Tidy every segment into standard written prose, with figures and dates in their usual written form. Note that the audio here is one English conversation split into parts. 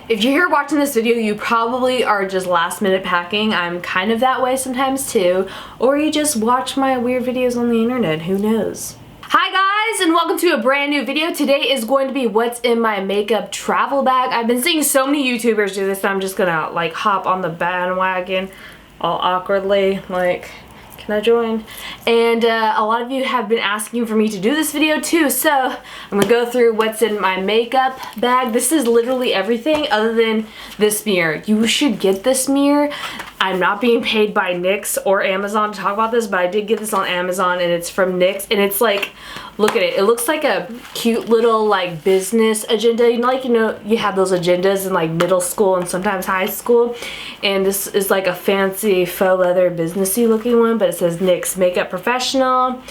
If you're here watching this video, you probably are just last minute packing. I'm kind of that way sometimes too. Or you just watch my weird videos on the internet, who knows? Hi guys, and welcome to a brand new video. Today is going to be what's in my makeup travel bag. I've been seeing so many YouTubers do this, so I'm just gonna like hop on the bandwagon all awkwardly, like, can I join? And a lot of you have been asking for me to do this video too, so I'm gonna go through what's in my makeup bag. This is literally everything other than this mirror. You should get this mirror. I'm not being paid by NYX or Amazon to talk about this, but I did get this on Amazon and it's from NYX, and it's like, look at it. It looks like a cute little like business agenda. You know, you have those agendas in like middle school and sometimes high school. And this is like a fancy faux leather businessy looking one, but it says NYX Makeup Professional.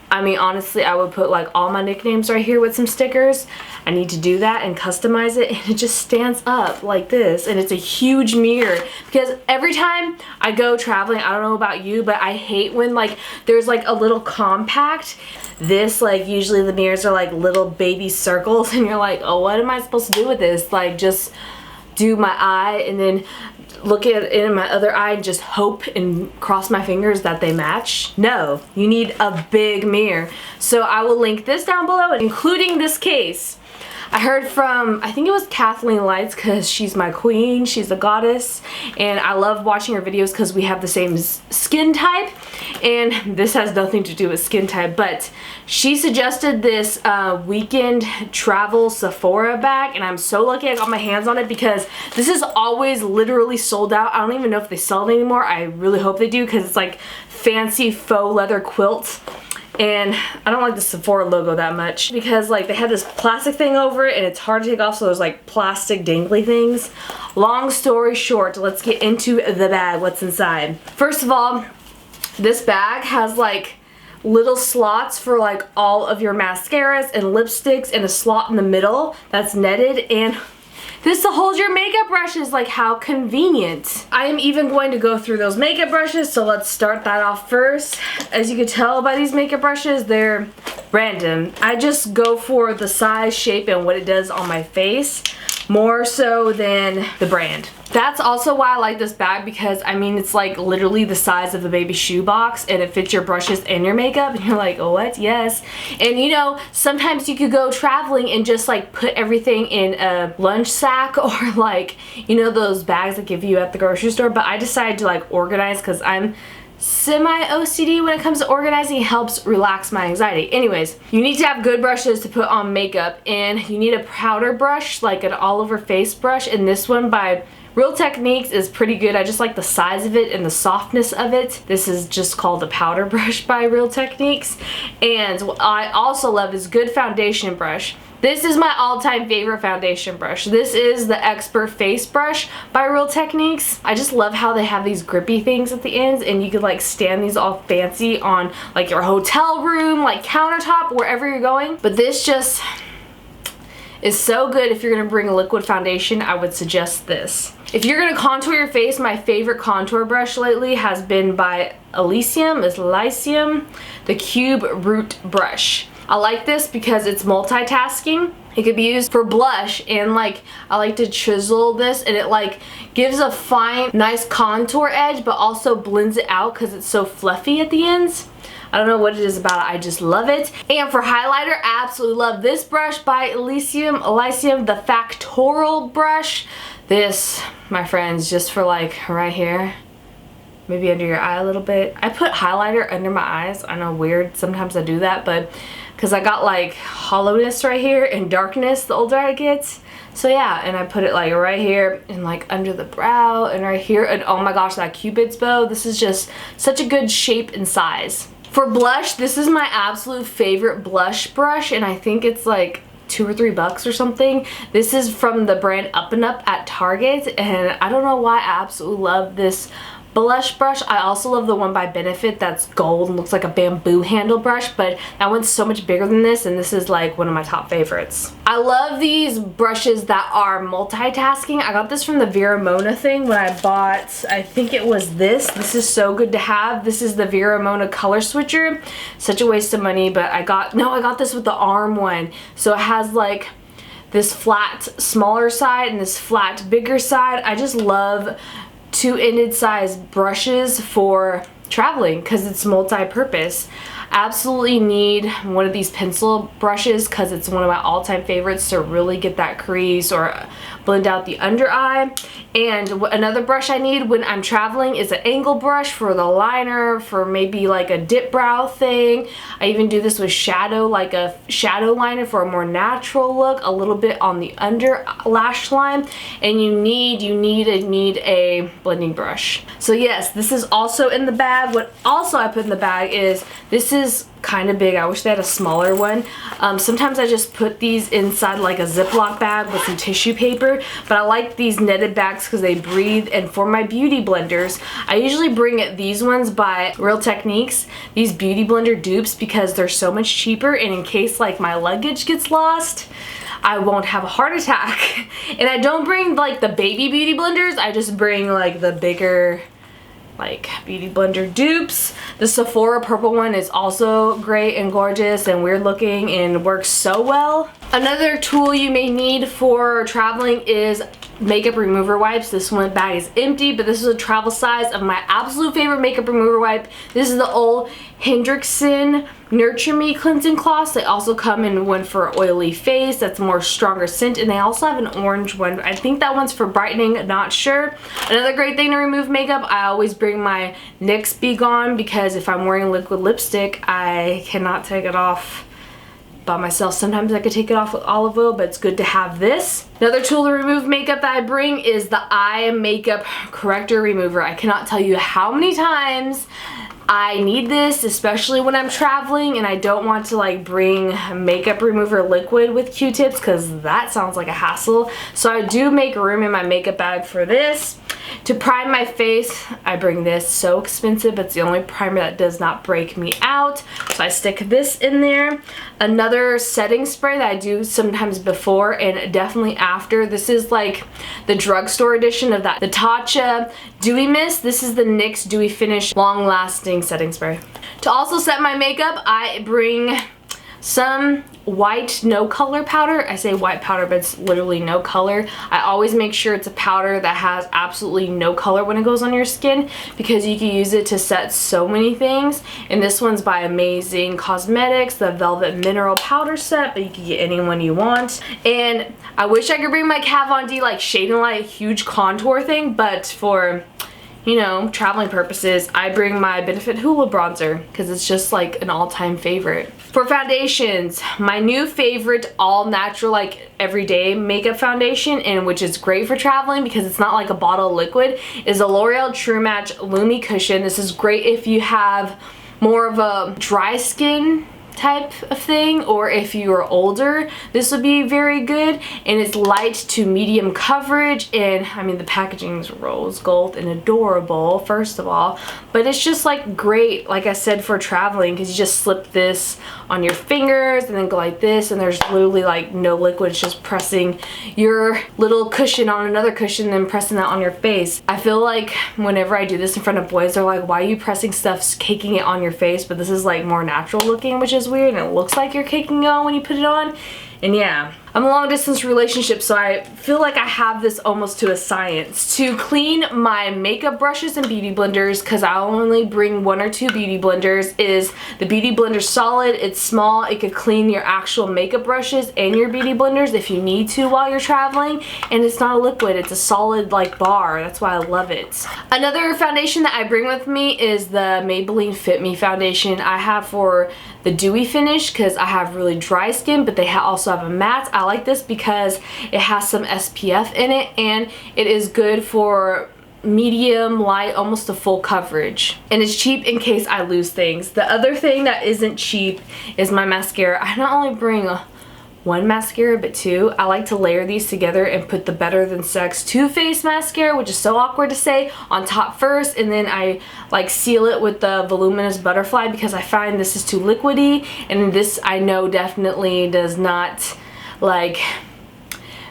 I mean, honestly, I would put like all my nicknames right here with some stickers. I need to do that and customize it, and it just stands up like this, and it's a huge mirror because every time I go traveling, I don't know about you, but I hate when like there's like a little compact. This, like, usually the mirrors are like little baby circles, and you're like, oh, what am I supposed to do with this? Like, just do my eye and then look at it in my other eye and just hope and cross my fingers that they match? No, you need a big mirror. So I will link this down below, including this case. I heard from, I think it was Kathleen Lights, because she's my queen, she's a goddess, and I love watching her videos because we have the same skin type, and this has nothing to do with skin type, but she suggested this weekend travel Sephora bag, and I'm so lucky I got my hands on it because this is always literally sold out. I don't even know if they sell it anymore. I really hope they do because it's like fancy faux leather quilt. And I don't like the Sephora logo that much because like they have this plastic thing over it and it's hard to take off, so there's like plastic dangly things. Long story short, let's get into the bag, what's inside. First of all, this bag has like little slots for like all of your mascaras and lipsticks and a slot in the middle that's netted, and this to hold your makeup brushes. Like, how convenient. I am even going to go through those makeup brushes, so let's start that off first. As you can tell by these makeup brushes, they're random. I just go for the size, shape, and what it does on my face more so than the brand. That's also why I like this bag, because I mean, it's like literally the size of a baby shoe box, and it fits your brushes and your makeup, and you're like, oh, what? Yes. And you know, sometimes you could go traveling and just like put everything in a lunch sack or like, you know, those bags that give you at the grocery store, but I decided to like organize because I'm semi-OCD when it comes to organizing. It helps relax my anxiety. Anyways, you need to have good brushes to put on makeup, and you need a powder brush, like an all-over face brush, and this one by Real Techniques is pretty good. I just like the size of it and the softness of it. This is just called a powder brush by Real Techniques. And what I also love is good foundation brush. This is my all-time favorite foundation brush. This is the Expert Face Brush by Real Techniques. I just love how they have these grippy things at the ends, and you could like stand these all fancy on like your hotel room, like countertop, wherever you're going. But this just is so good if you're gonna bring a liquid foundation. I would suggest this. If you're gonna contour your face, my favorite contour brush lately has been by Elysium, the Cube Root Brush. I like this because it's multitasking. It could be used for blush, and like I like to chisel this, and it like gives a fine, nice contour edge, but also blends it out because it's so fluffy at the ends. I don't know what it is about it, I just love it. And for highlighter, I absolutely love this brush by Elysium, the Factorial brush. This, my friends, just for like right here, maybe under your eye a little bit. I put highlighter under my eyes. I know, weird, sometimes I do that, but because I got like hollowness right here and darkness the older I get. So yeah, and I put it like right here and like under the brow and right here, and oh my gosh, that Cupid's bow. This is just such a good shape and size. For blush, this is my absolute favorite blush brush, and I think it's like $2 or $3 or something. This is from the brand Up and Up at Target, and I don't know why I absolutely love this blush brush. I also love the one by Benefit that's gold and looks like a bamboo handle brush, but that one's so much bigger than this, and this is like one of my top favorites. I love these brushes that are multitasking. I got this from the Vera Mona thing when I bought, I think it was this. This is so good to have. This is the Vera Mona color switcher. Such a waste of money, but I got this with the arm one. So it has like this flat smaller side and this flat bigger side. I just love two-ended size brushes for traveling because it's multi-purpose. Absolutely need one of these pencil brushes because it's one of my all-time favorites to really get that crease or blend out the under eye. And another brush I need when I'm traveling is an angle brush for the liner, for maybe like a dip brow thing. I even do this with shadow, like a shadow liner for a more natural look, a little bit on the under lash line. And you need a blending brush. So yes, this is also in the bag. What also I put in the bag is, this is kind of big. I wish they had a smaller one. Sometimes I just put these inside like a Ziploc bag with some tissue paper, but I like these netted bags because they breathe. And for my beauty blenders, I usually bring these ones by Real Techniques, these beauty blender dupes, because they're so much cheaper, and in case like my luggage gets lost, I won't have a heart attack. And I don't bring like the baby beauty blenders, I just bring like the bigger like beauty blender dupes. The Sephora purple one is also great and gorgeous and weird looking and works so well. Another tool you may need for traveling is makeup remover wipes. This one bag is empty, but this is a travel size of my absolute favorite makeup remover wipe. This is the old Hendrickson Nurture Me cleansing cloths. They also come in one for oily face that's more stronger scent, and they also have an orange one. I think that one's for brightening, not sure. Another great thing to remove makeup, I always bring my NYX Be Gone, because if I'm wearing liquid lipstick, I cannot take it off by myself. Sometimes I could take it off with olive oil, but it's good to have this. Another tool to remove makeup that I bring is the eye makeup corrector remover. I cannot tell you how many times I need this, especially when I'm traveling and I don't want to like bring makeup remover liquid with Q-tips because that sounds like a hassle. So I do make room in my makeup bag for this. To prime my face, I bring this. So expensive, but it's the only primer that does not break me out. So I stick this in there. Another setting spray that I do sometimes before and definitely after. This is like the drugstore edition of that. The Tatcha Dewy Mist. This is the NYX Dewy Finish Long Lasting Setting Spray. To also set my makeup, I bring some white no color powder. I say white powder, but it's literally no color. I always make sure it's a powder that has absolutely no color when it goes on your skin, because you can use it to set so many things. And this one's by Amazing Cosmetics, the Velvet Mineral Powder Set, but you can get any one you want. And I wish I could bring my Kat Von D like Shade and Light huge contour thing, but for, you know, traveling purposes, I bring my Benefit Hoola bronzer because it's just like an all-time favorite. For foundations, my new favorite all-natural, like everyday makeup foundation, and which is great for traveling because it's not like a bottle of liquid, is a L'Oreal True Match Lumi Cushion. This is great if you have more of a dry skin type of thing, or if you are older, this would be very good. And it's light to medium coverage, and I mean the packaging is rose gold and adorable, first of all, but it's just like great, like I said, for traveling, because you just slip this on your fingers and then go like this, and there's literally like no liquid. It's just pressing your little cushion on another cushion and then pressing that on your face. I feel like whenever I do this in front of boys, they're like, why are you pressing stuff, caking it on your face? But this is like more natural looking, which is weird, and it looks like you're caking it on when you put it on. And yeah, I'm a long distance relationship, so I feel like I have this almost to a science. To clean my makeup brushes and beauty blenders, because I only bring 1 or 2 beauty blenders, is the Beauty Blender Solid. It's small. It could clean your actual makeup brushes and your beauty blenders if you need to while you're traveling. And it's not a liquid. It's a solid like bar. That's why I love it. Another foundation that I bring with me is the Maybelline Fit Me foundation. I have for the dewy finish because I have really dry skin, but they also have a matte. I like this because it has some SPF in it, and it is good for medium, light, almost a full coverage. And it's cheap in case I lose things. The other thing that isn't cheap is my mascara. I not only bring 1 mascara, but 2. I like to layer these together and put the Better Than Sex Too Faced mascara, which is so awkward to say, on top first, and then I like seal it with the Voluminous Butterfly because I find this is too liquidy, and this I know definitely does not like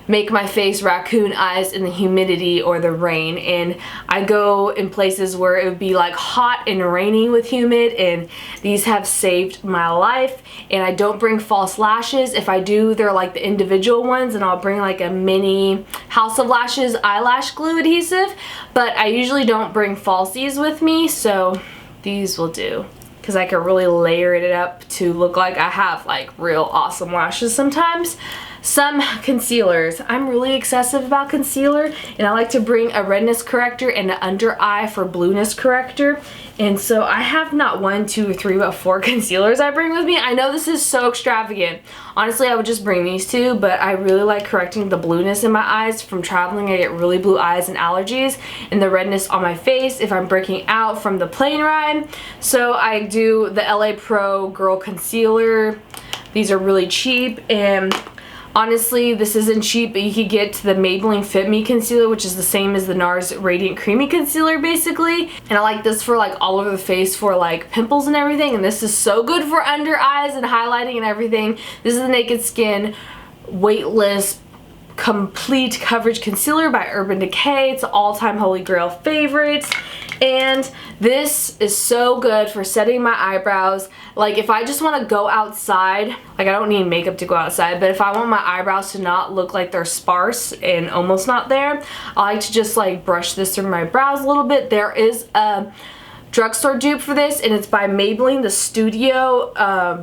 make my face raccoon eyes in the humidity or the rain, and I go in places where it would be like hot and rainy with humid, and these have saved my life. And I don't bring false lashes. If I do, they're like the individual ones, and I'll bring like a mini House of Lashes eyelash glue adhesive, but I usually don't bring falsies with me, so these will do, because I can really layer it up to look like I have like real awesome lashes sometimes. Some concealers. I'm really excessive about concealer, and I like to bring a redness corrector and an under eye for blueness corrector. And so I have not 1, 2, or 3, but 4 concealers I bring with me. I know this is so extravagant. Honestly, I would just bring these 2, but I really like correcting the blueness in my eyes. From traveling, I get really blue eyes and allergies, and the redness on my face if I'm breaking out from the plane ride. So I do the LA Pro Girl Concealer. These are really cheap, and honestly, this isn't cheap, but you could get the Maybelline Fit Me Concealer, which is the same as the NARS Radiant Creamy Concealer, basically. And I like this for like all over the face for like pimples and everything. And this is so good for under eyes and highlighting and everything. This is the Naked Skin Weightless Complete Coverage Concealer by Urban Decay. It's an all-time holy grail favorite. And this is so good for setting my eyebrows. Like if I just want to go outside, like I don't need makeup to go outside, but if I want my eyebrows to not look like they're sparse and almost not there, I like to just like brush this through my brows a little bit. There is a drugstore dupe for this, and it's by Maybelline, the Studio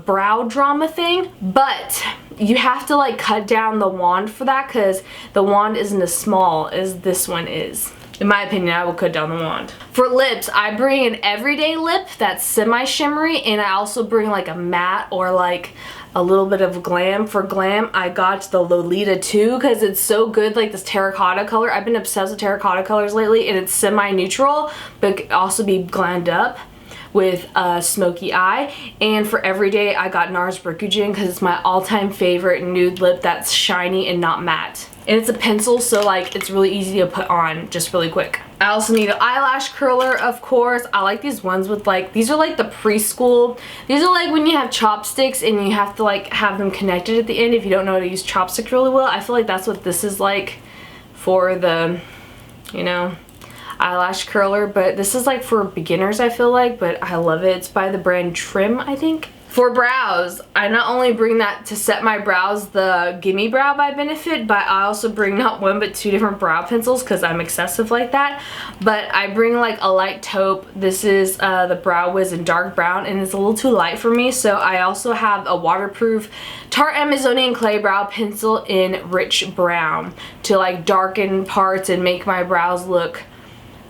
Brow Drama thing, but you have to like cut down the wand for that, because the wand isn't as small as this one is. In my opinion, I will cut down the wand. For lips, I bring an everyday lip that's semi-shimmery, and I also bring like a matte or like a little bit of glam. For glam, I got the Lolita 2 because it's so good, like this terracotta color. I've been obsessed with terracotta colors lately, and it's semi-neutral, but it can also be glammed up with a smoky eye. And for everyday, I got NARS Berkugin because it's my all-time favorite nude lip that's shiny and not matte. And it's a pencil, so like it's really easy to put on just really quick. I also need an eyelash curler, of course. I like these ones with like, these are like the preschool. These are like when you have chopsticks and you have to like have them connected at the end if you don't know how to use chopsticks really well. I feel like that's what this is like for the, you know, eyelash curler. But this is like for beginners, I feel like, but I love it. It's by the brand Trim, I think. For brows, I not only bring that to set my brows, the Gimme Brow by Benefit, but I also bring not 1 but 2 different brow pencils because I'm excessive like that. But I bring like a light taupe. This is the Brow Wiz in dark brown, and it's a little too light for me, so I also have a waterproof Tarte Amazonian Clay Brow Pencil in rich brown to like darken parts and make my brows look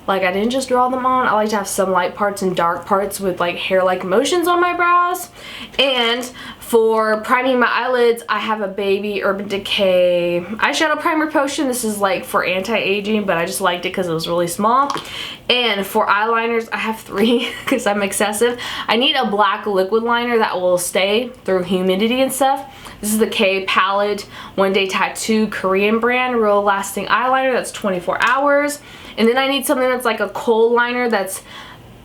like I didn't just draw them on. I like to have some light parts and dark parts with like hair-like motions on my brows. And for priming my eyelids, I have a baby Urban Decay eyeshadow primer potion. This is like for anti-aging, but I just liked it because it was really small. And for eyeliners, I have 3 because I'm excessive. I need a black liquid liner that will stay through humidity and stuff. This is the K Palette One Day Tattoo Korean brand real lasting eyeliner that's 24 hours. And then I need something that's like a kohl liner that's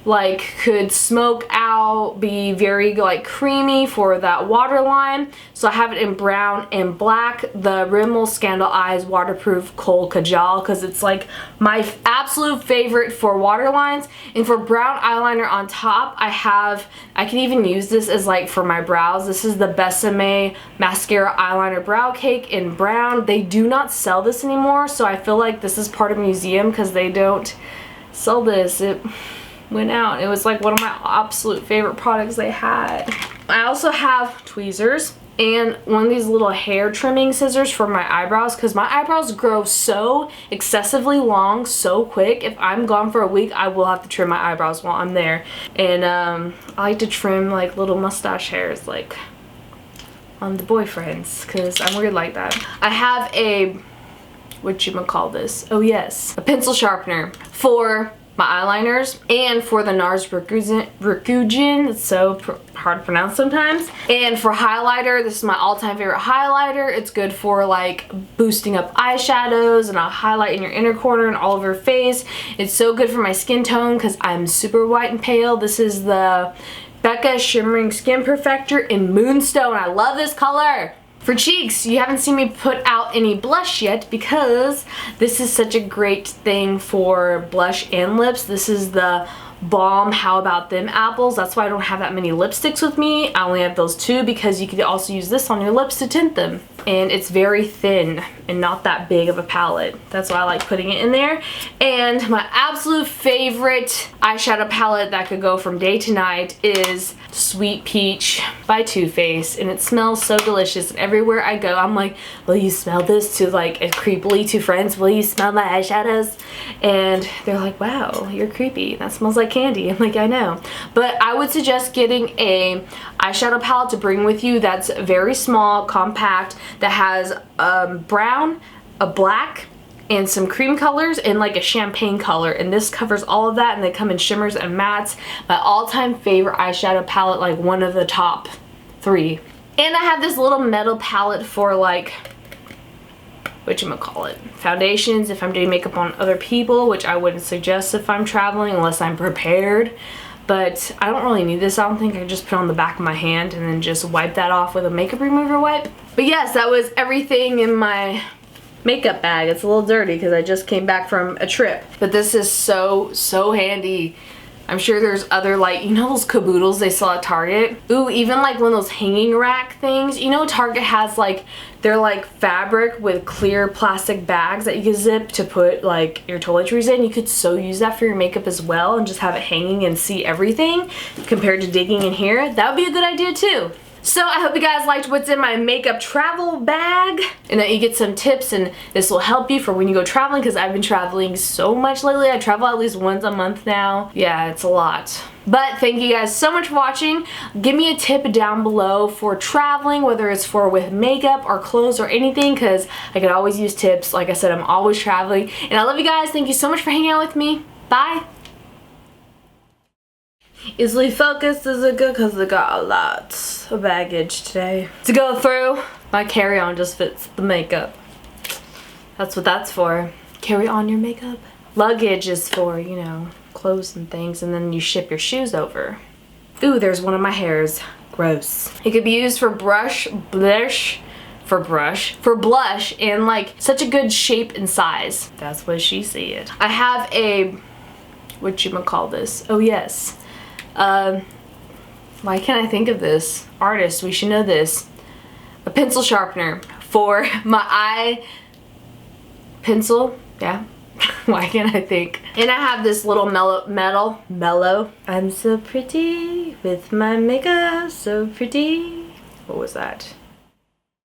like could smoke out, be very like creamy for that waterline. So I have it in brown and black, the Rimmel Scandal Eyes Waterproof Kohl Kajal, because it's like my absolute favorite for waterlines. And for brown eyeliner on top, I can even use this as like for my brows. This is the Besame Mascara Eyeliner Brow Cake in brown. They do not sell this anymore, so I feel like this is part of a museum because they don't sell this. It went out. It was like one of my absolute favorite products they had. I also have tweezers and one of these little hair trimming scissors for my eyebrows because my eyebrows grow so excessively long so quick. If I'm gone for a week, I will have to trim my eyebrows while I'm there. And I like to trim like little mustache hairs like on the boyfriends because I'm weird like that. I have a, whatchamacall this? Oh yes, a pencil sharpener for my eyeliners and for the NARS Berkugin. It's so hard to pronounce sometimes. And for highlighter, this is my all-time favorite highlighter. It's good for like boosting up eyeshadows and a highlight in your inner corner and all over your face. It's so good for my skin tone because I'm super white and pale. This is the Becca Shimmering Skin Perfector in Moonstone. I love this color. For cheeks, you haven't seen me put out any blush yet because this is such a great thing for blush and lips. This is the Balm How About Them apples. That's why I don't have that many lipsticks with me. I only have those 2 because you could also use this on your lips to tint them. And it's very thin and not that big of a palette. That's why I like putting it in there. And my absolute favorite eyeshadow palette that could go from day to night is Sweet Peach by Too Faced. And it smells so delicious. And everywhere I go, I'm like, will you smell this? To like creepily to friends, will you smell my eyeshadows? And they're like, wow, you're creepy. That smells like candy. I'm like, I know. But I would suggest getting a eyeshadow palette to bring with you that's very small, compact, that has brown, a black, and some cream colors and like a champagne color, and this covers all of that, and they come in shimmers and mattes. My all-time favorite eyeshadow palette, like one of the top 3. And I have this little metal palette for like, whatchamacallit, foundations if I'm doing makeup on other people, which I wouldn't suggest if I'm traveling unless I'm prepared. But I don't really need this. I don't think I can just put it on the back of my hand and then just wipe that off with a makeup remover wipe. But yes, that was everything in my makeup bag. It's a little dirty because I just came back from a trip. But this is so handy. I'm sure there's other, like, you know those caboodles they sell at Target? Ooh, even like one of those hanging rack things. You know Target has like, they're like fabric with clear plastic bags that you can zip to put like your toiletries in. You could so use that for your makeup as well and just have it hanging and see everything compared to digging in here. That would be a good idea too. So I hope you guys liked what's in my makeup travel bag and that you get some tips, and this will help you for when you go traveling, because I've been traveling so much lately. I travel at least once a month now. Yeah, it's a lot. But thank you guys so much for watching. Give me a tip down below for traveling, whether it's for with makeup or clothes or anything, because I could always use tips. Like I said, I'm always traveling. And I love you guys. Thank you so much for hanging out with me. Bye. Easily focused is a good because I got a lot of baggage today to go through. My carry-on just fits the makeup. That's what that's for. Carry on your makeup. Luggage is for, you know, clothes and things, and then you ship your shoes over. Ooh, there's one of my hairs. Gross. It could be used for blush, and like such a good shape and size. That's what she said. I have a, whatchamacall-this? Oh yes. Why can't I think of this? Artist, we should know this. A pencil sharpener for my eye pencil. Yeah. Why can't I think? And I have this little mellow. I'm so pretty with my makeup, so pretty. What was that?